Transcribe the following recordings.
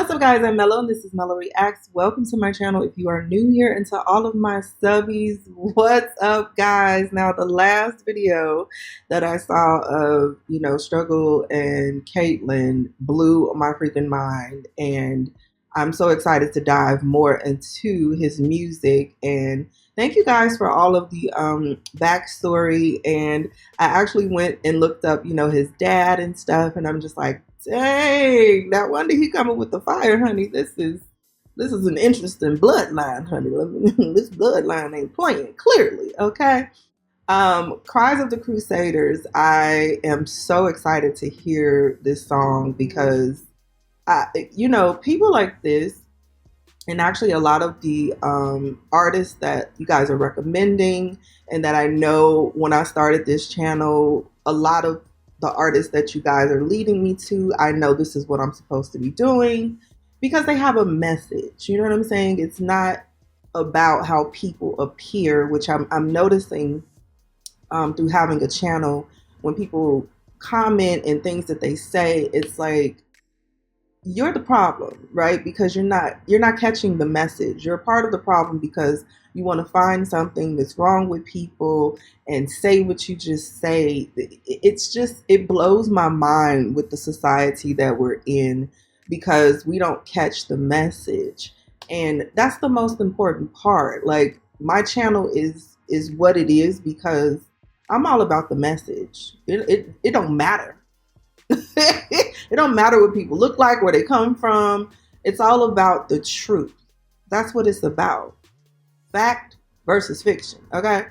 What's up, guys? I'm Mello and this is MelloReacts. Welcome to my channel if you are new here, and to all of my subbies, what's up, guys? Now, the last video that I saw of, Struggle and Caitlynne blew my freaking mind, and I'm so excited to dive more into his music. And thank you guys for all of the backstory. And I actually went and looked up, his dad and stuff, and I'm just like, dang, no wonder he coming with the fire, honey. This is an interesting bloodline, honey. This bloodline ain't playing, clearly, okay? Cries of the Crusaders. I am so excited to hear this song because, people like this, and actually a lot of the artists that you guys are recommending, and that I know when I started this channel, a lot of the artists that you guys are leading me to, I know this is what I'm supposed to be doing because they have a message. You know what I'm saying? It's not about how people appear, which I'm noticing through having a channel. When people comment and things that they say, it's like, you're the problem, right? Because you're not catching the message. You're a part of the problem because you want to find something that's wrong with people and say what you just say. It blows my mind with the society that we're in because we don't catch the message. And that's the most important part. Like, my channel is what it is because I'm all about the message. It don't matter. It don't matter what people look like, where they come from. It's all about the truth. That's what it's about. Fact versus fiction, okay?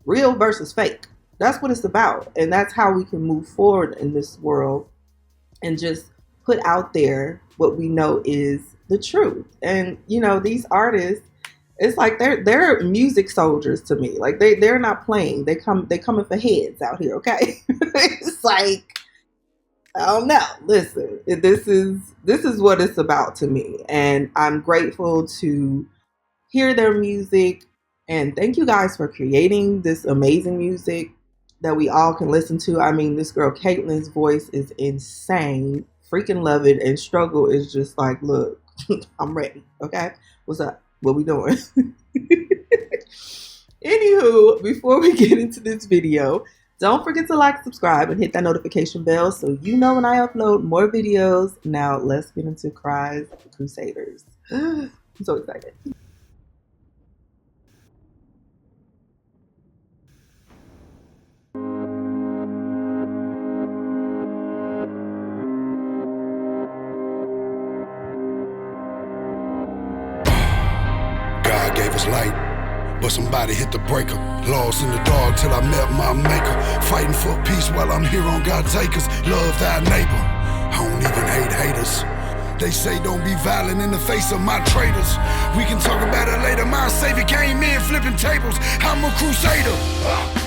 Real versus fake. That's what it's about. And that's how we can move forward in this world and just put out there what we know is the truth. And, these artists, it's like they're music soldiers to me. Like, they're not playing. They coming for heads out here, okay? It's like, I don't know. Listen, this is what it's about to me. And I'm grateful to hear their music. And thank you guys for creating this amazing music that we all can listen to. I mean, this girl Caitlynne's voice is insane. Freaking love it. And Struggle is just like, look, I'm ready. Okay? What's up? What we doing? Anywho, before we get into this video, don't forget to like, subscribe, and hit that notification bell so you know when I upload more videos. Now, let's get into Cries of the Crusaders. I'm so excited. God gave us light, but somebody hit the breaker. Lost in the dark till I met my maker. Fighting for peace while I'm here on God's acres. Love thy neighbor. I don't even hate haters. They say don't be violent in the face of my traitors. We can talk about it later. My savior came in flipping tables. I'm a crusader.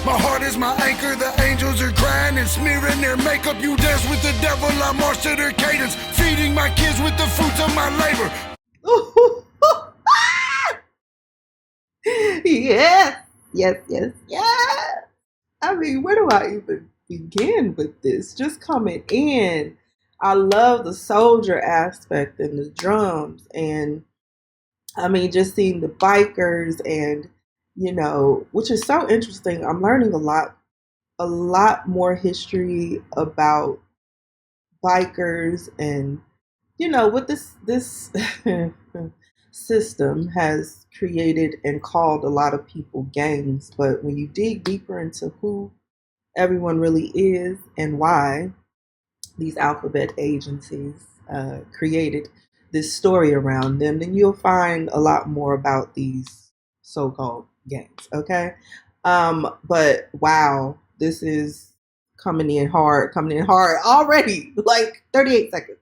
My heart is my anchor. The angels are crying and smearing their makeup. You dance with the devil, I march to their cadence. Feeding my kids with the fruits of my labor. Yes. I mean, where do I even begin with this? Just coming in, I love the soldier aspect and the drums, and I mean, just seeing the bikers and, which is so interesting. I'm learning a lot more history about bikers and, what this system has created and called a lot of people gangs. But when you dig deeper into who everyone really is and why these alphabet agencies created this story around them, then you'll find a lot more about these so-called gangs, okay? But wow, this is coming in hard already, like 38 seconds.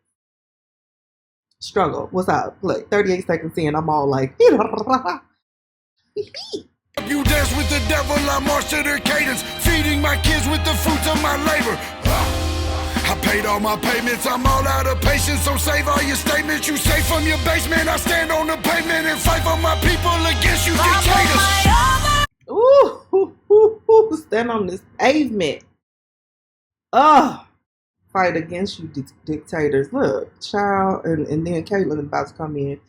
Struggle, what's up? Look, 38 seconds in, I'm all like, You dance with the devil, I march to their cadence. Feeding my kids with the fruits of my labor. I paid all my payments, I'm all out of patience. So save all your statements you say from your basement. I stand on the pavement and fight for my people against you dictators. Ooh, stand on this pavement. fight against you dictators. Look, child, and then Caitlynne about to come in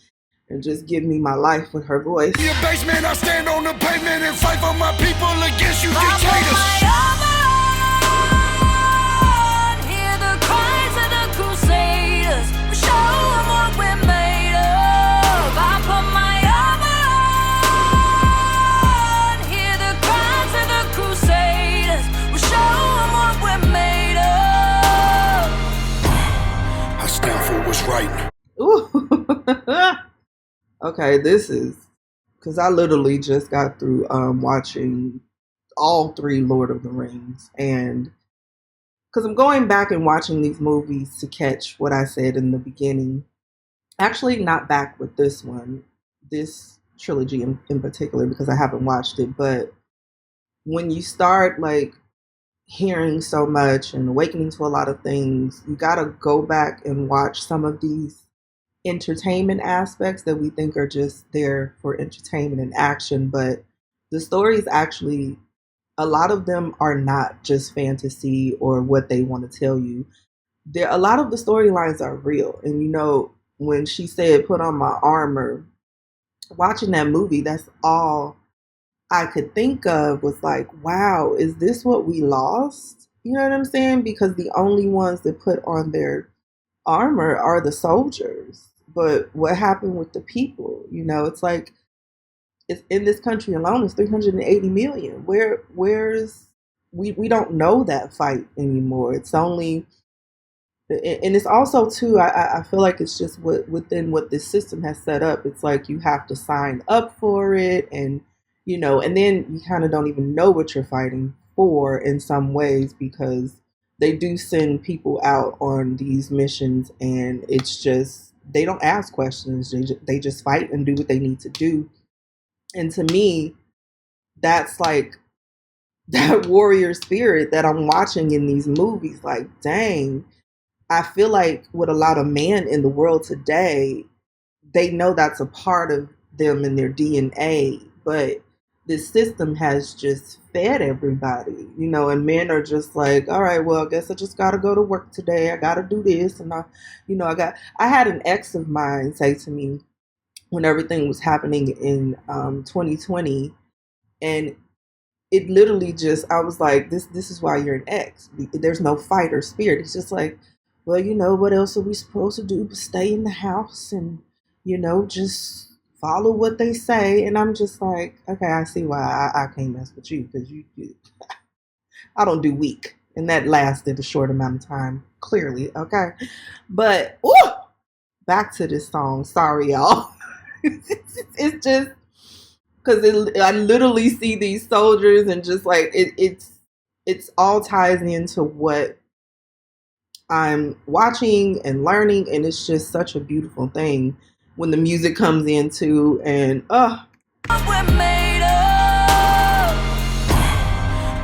and just give me my life with her voice. Your basement, I stand on the pavement and fight for my people against you dictators. Hear the cries of the crusaders. Show them what we're made of. I put my armor on. Hear the cries of the crusaders. Show them what we're made of. I stand for what's right. Ooh. Okay, this is because I literally just got through watching all 3 Lord of the Rings, and because I'm going back and watching these movies to catch what I said in the beginning. Actually, not back with this one, this trilogy in particular, because I haven't watched it. But when you start like hearing so much and awakening to a lot of things, you got to go back and watch some of these entertainment aspects that we think are just there for entertainment and action. But the stories actually, a lot of them are not just fantasy or what they want to tell you. A lot of the storylines are real. And you know, when she said put on my armor, watching that movie, that's all I could think of was like, wow, is this what we lost? You know what I'm saying? Because the only ones that put on their armor are the soldiers. But what happened with the people? You know, it's like, it's in this country alone, it's 380 million. Where's we don't know that fight anymore. It's only, and it's also too, I feel like it's just within what this system has set up. It's like you have to sign up for it, and you know, and then you kind of don't even know what you're fighting for in some ways, because they do send people out on these missions, and it's just, they don't ask questions. They just fight and do what they need to do. And to me, that's like that warrior spirit that I'm watching in these movies. Like, dang, I feel like with a lot of men in the world today, they know that's a part of them in their DNA, but this system has just fed everybody, you know, and men are just like, all right, well, I guess I just got to go to work today. I got to do this. And I had an ex of mine say to me when everything was happening in 2020, and it literally just, I was like, this is why you're an ex. There's no fighter spirit. It's just like, well, you know, what else are we supposed to do but stay in the house and, you know, just follow what they say. And I'm just like, okay, I see why I can't mess with you, because I don't do weak. And that lasted a short amount of time, clearly, okay? But, ooh, back to this song. Sorry, y'all. It's just, because I literally see these soldiers, and just like, it's all ties into what I'm watching and learning, and it's just such a beautiful thing when the music comes in too, and I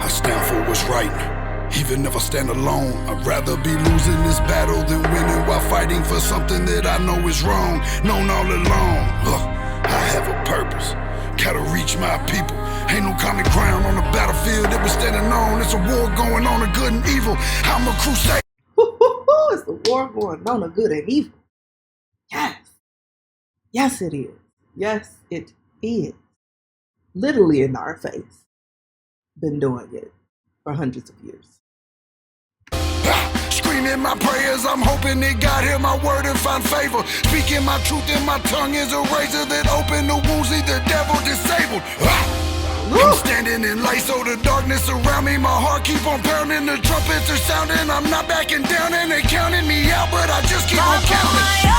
stand for what's right, even if I stand alone. I'd rather be losing this battle than winning while fighting for something that I know is wrong, known all along. I have a purpose, gotta reach my people. Ain't no common ground on the battlefield that we're standing on. It's a war going on of good and evil. I'm a crusader. It's the war going on of good and evil. Yes. Yes, it is. Yes, it is. Literally in our face. Been doing it for hundreds of years. Screaming my prayers, I'm hoping that God hear my word and find favor. Speaking my truth, and my tongue is a razor that open the wounds, leave the devil disabled. I'm standing in light, so the darkness around me, my heart keep on pounding, the trumpets are sounding, I'm not backing down, and they counting me out, but I just keep on counting.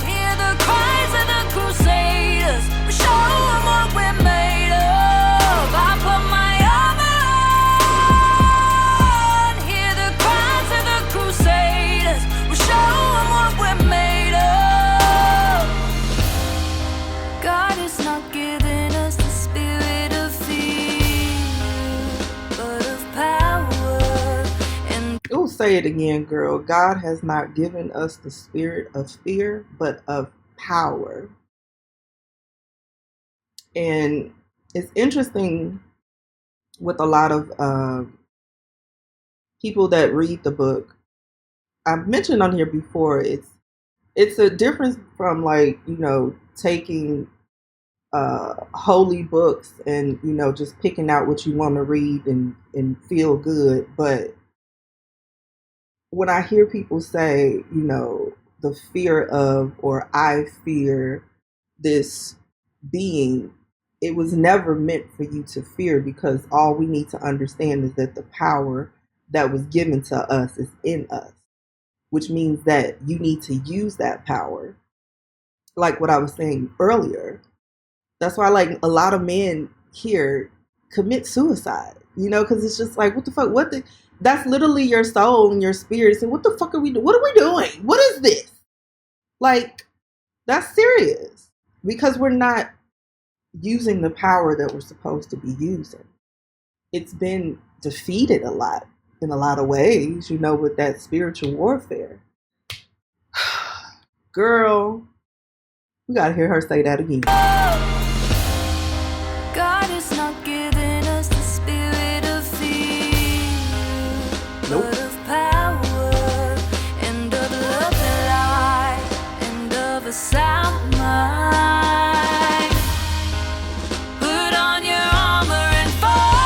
Hear the cries of the crusaders. Show them what we're made of. I put my armor on. Hear the cries of the crusaders. Show them what we're made of. God is not giving us the spirit of fear, but of power and Ooh, say it again, girl. God has not given us the spirit of fear, but of power. And it's interesting with a lot of people that read the book, I've mentioned on here before, it's a difference from like, taking holy books and, just picking out what you want to read and feel good. But when I hear people say, the fear of, or I fear this being, it was never meant for you to fear, because all we need to understand is that the power that was given to us is in us, which means that you need to use that power. Like what I was saying earlier. That's why, like, a lot of men here commit suicide, because it's just like, what the fuck? That's literally your soul and your spirit saying, what the fuck are we doing? What are we doing? What is this? Like, that's serious, because we're not using the power that we're supposed to be using. It's been defeated a lot in a lot of ways, with that spiritual warfare. Girl, we gotta hear her say that again. God is not giving us the spirit of fear, Nope. but of power and of love and light and of a sound mind. Put on your armor and fight.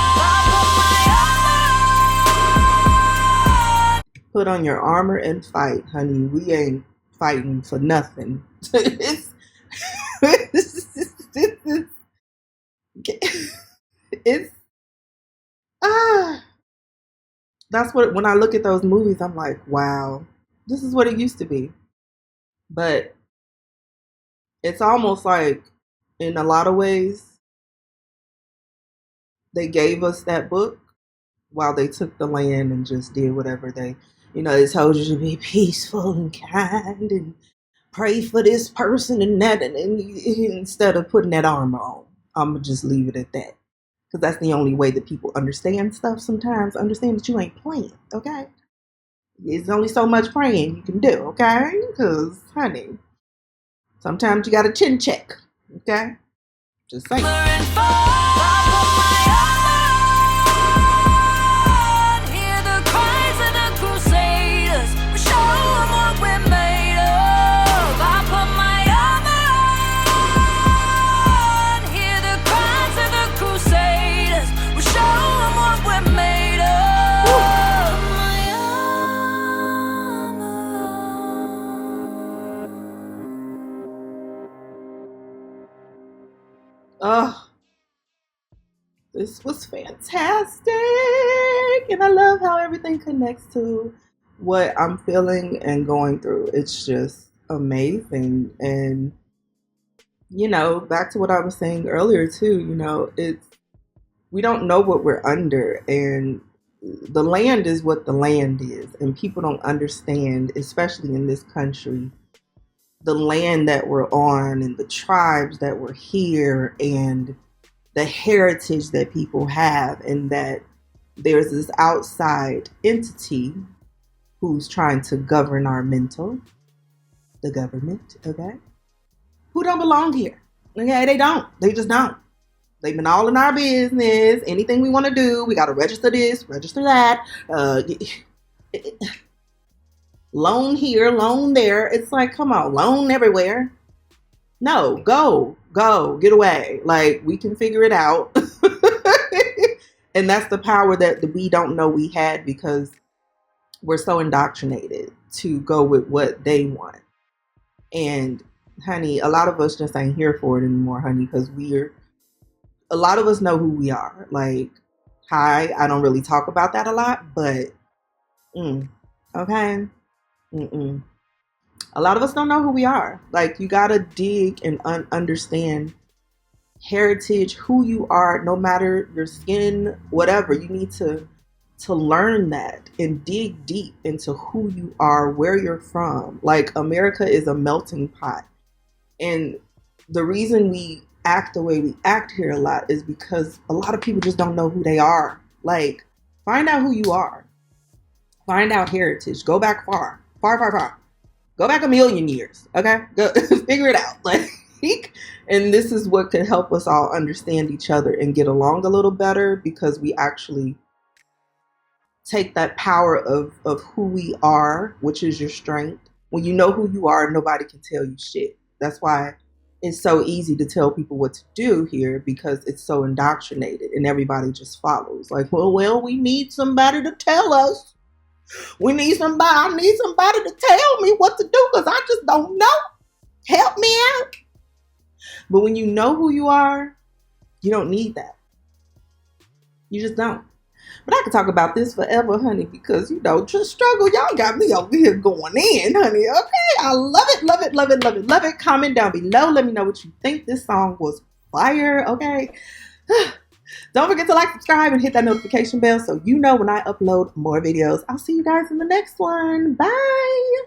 Put on your armor and fight, honey. We ain't fighting for nothing. it's that's what, when I look at those movies, I'm like, wow, this is what it used to be. But it's almost like, in a lot of ways, they gave us that book while they took the land and just did whatever they told you to be peaceful and kind and pray for this person and that, and instead of putting that armor on. I'm gonna just leave it at that, because that's the only way that people understand stuff sometimes. Understand that you ain't playing, okay? There's only so much praying you can do, okay? Because, honey, sometimes you got a chin check, okay? Just saying. Hear the cries of the CRUSADERS. Show them what we're made of. I put my armor on. Hear the cries of the CRUSADERS. Show them what we're made of. My Oh, this was fantastic. And I love how everything connects to what I'm feeling and going through. It's just amazing. And, back to what I was saying earlier too, we don't know what we're under, and the land is what the land is. And people don't understand, especially in this country, the land that we're on and the tribes that were here and the heritage that people have, and that there's this outside entity who's trying to govern our mental, the government, okay, who don't belong here. Okay, they just don't. They've been all in our business. Anything we want to do, we got to register this, register that, loan here, loan there. It's like, come on, loan everywhere. No, go, get away. Like, we can figure it out. And that's the power that we don't know we had, because we're so indoctrinated to go with what they want. And, honey, a lot of us just ain't here for it anymore, honey, because a lot of us know who we are. Like, hi, I don't really talk about that a lot, but, okay. A lot of us don't know who we are. Like, you gotta dig and understand heritage, who you are, no matter your skin, whatever. You need to learn that and dig deep into who you are, where you're from. Like, America is a melting pot. And the reason we act the way we act here a lot is because a lot of people just don't know who they are. Like, find out who you are. Find out heritage. Go back far. Go back 1,000,000 years, okay? Go figure it out. Like, and this is what could help us all understand each other and get along a little better, because we actually take that power of who we are, which is your strength. When you know who you are, nobody can tell you shit. That's why it's so easy to tell people what to do here, because it's so indoctrinated and everybody just follows. Like, well, we need somebody to tell us. I need somebody to tell me what to do because I just don't know. Help me out. But when you know who you are, you don't need that. You just don't. But I could talk about this forever, honey, because, just struggle. Y'all got me over here going in, honey. Okay, I love it, love it, love it, love it, love it. Comment down below. Let me know what you think. This song was fire, okay? Don't forget to like, subscribe, and hit that notification bell so you know when I upload more videos. I'll see you guys in the next one. Bye.